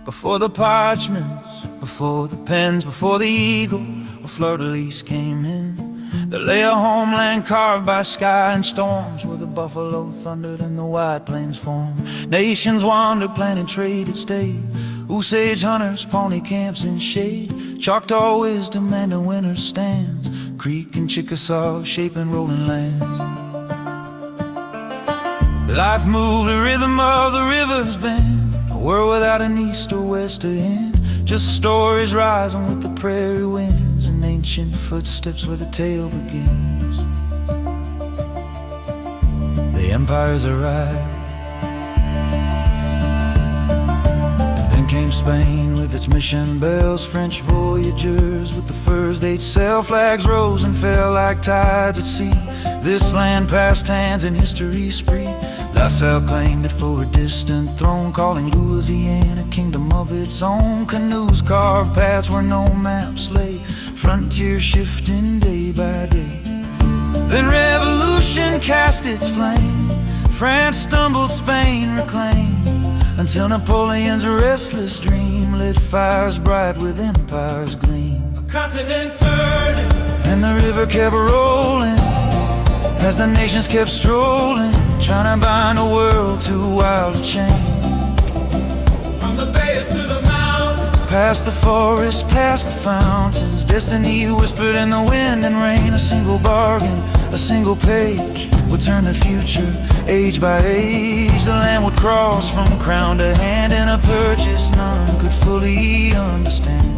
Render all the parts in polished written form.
Before the parchments, before the pens, before the eagle or fleur-de-lis came in, there lay a homeland carved by sky and storms, where the buffalo thundered and the white plains formed. Nations wandered, planted, traded, stayed. Osage hunters, pawnee camps in shade, Choctaw wisdom and a winter stands, Creek and Chickasaw shaping rolling lands. Life moved the rhythm of the river's bend, a world without an east or west or end, just stories rising with the prairie winds, and ancient footsteps where the tale begins. The empires arrived, then came Spain with its mission bells, French voyagers with the furs they'd sell. Flags rose and fell like tides at sea. This land passed hands in history's spree. La Salle claimed it for a distant throne, calling Louisiana a kingdom of its own. Canoes carved paths where no maps lay, frontier shifting day by day. Then revolution cast its flame, France stumbled, Spain reclaimed, until Napoleon's restless dream lit fires bright with empire's gleam. A continent turning, and the river kept rolling, as the nations kept strolling, trying to bind a world too wild to change. From the bays to the mountains, past the forests, past the fountains, destiny whispered in the wind and rain. A single bargain, a single page would turn the future, age by age. The land would cross from crown to hand in a purchase none could fully understand.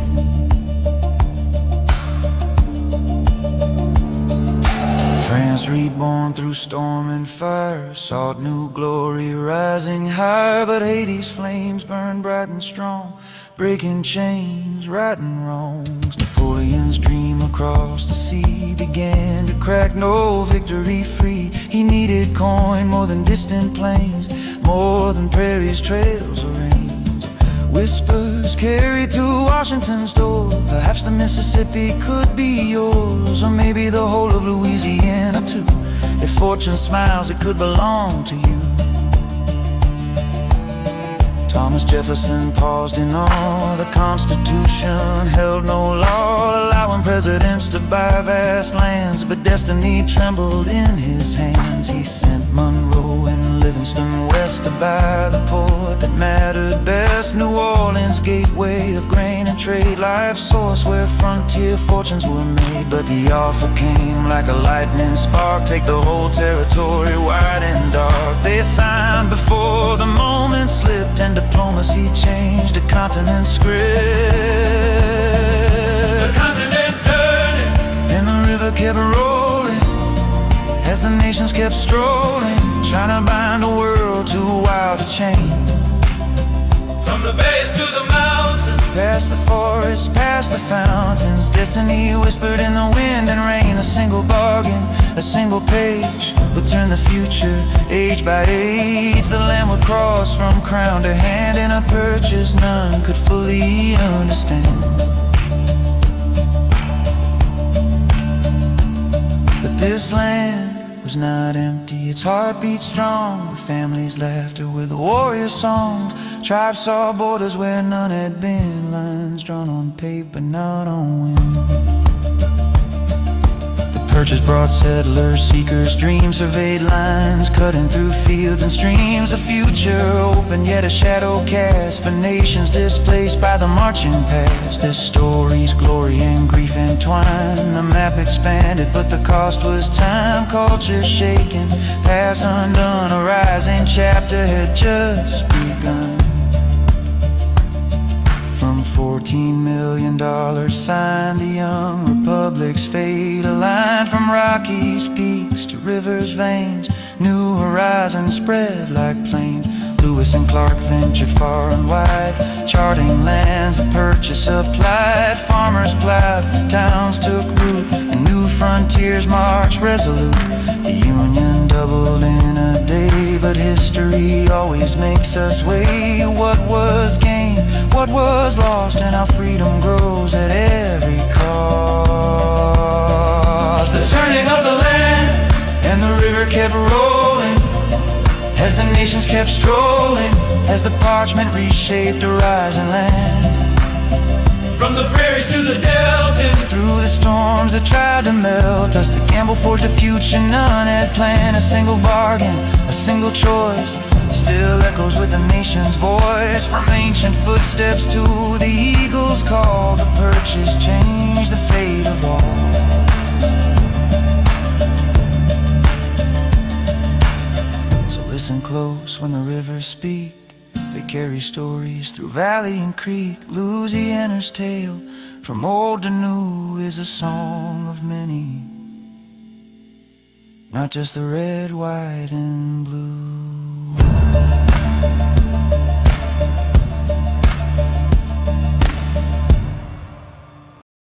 France reborn through storm and fire, sought new glory rising high, but Hades' flames burned bright and strong, breaking chains, righting wrongs. Napoleon's dream across the sea began to crack, no victory free. He needed coin more than distant plains, more than prairies, trails, or rains. Whispers carried to Washington's door, perhaps the Mississippi could be yours, or maybe the whole of Louisiana too. If fortune smiles, it could belong to you. Thomas Jefferson paused in awe. The Constitution held no law, allowing presidents to buy vast lands, but destiny trembled in his hands. He sent Monroe and Livingston west to buy the port that mattered best. New Orleans, gateway of grain and trade, life source where frontier fortunes were made. But the offer came like a lightning spark, take the whole territory wide and dark. They signed before the moment slipped, and diplomacy changed a continent's script. The continent turning, and the river kept rolling, as the nations kept strolling, trying to bind a world too wild to change. From the bays to the mountains, past the forests, past the fountains, destiny whispered in the wind and rain. A single bargain, a single page would turn the future, age by age. The land would cross from crown to hand in a purchase none could fully understand. But this land was not empty, its heart beat strong, with families' laughter, with warrior songs. Tribes saw borders where none had been, lines drawn on paper, not on wind. The purchase brought settlers, seekers, dreams, surveyed lines, cutting through fields and streams. A future open, yet a shadow cast, for nations displaced by the marching past. Their stories, glory and grief entwined. The map expanded, but the cost was time. Culture shaken, paths undone, a rising chapter had just begun. From $14 million signed, the young republic's fate aligned. From Rockies' peaks to rivers' veins, new horizons spread like plains. Lewis and Clark ventured far and wide, charting lands of purchase applied. Farmers plowed, towns took root, and new frontiers marched resolute. The Union doubled in a day, but history always makes us weigh what was gained, what was lost, and how freedom grows at every cost. The turning of the land, and the river kept rolling, as the nations kept strolling, as as the parchment reshaped a rising land. From the prairies to the deltas, through the storms that tried to melt us, the gamble forged a future none had planned. A single bargain, a single choice, still echoes with the nation's voice. From ancient footsteps to the eagle's call, the purchase changed the fate of all. So listen close when the rivers speak. They carry stories through valley and creek. Louisiana's tale, from old to new, is a song of many, not just the red, white, and blue.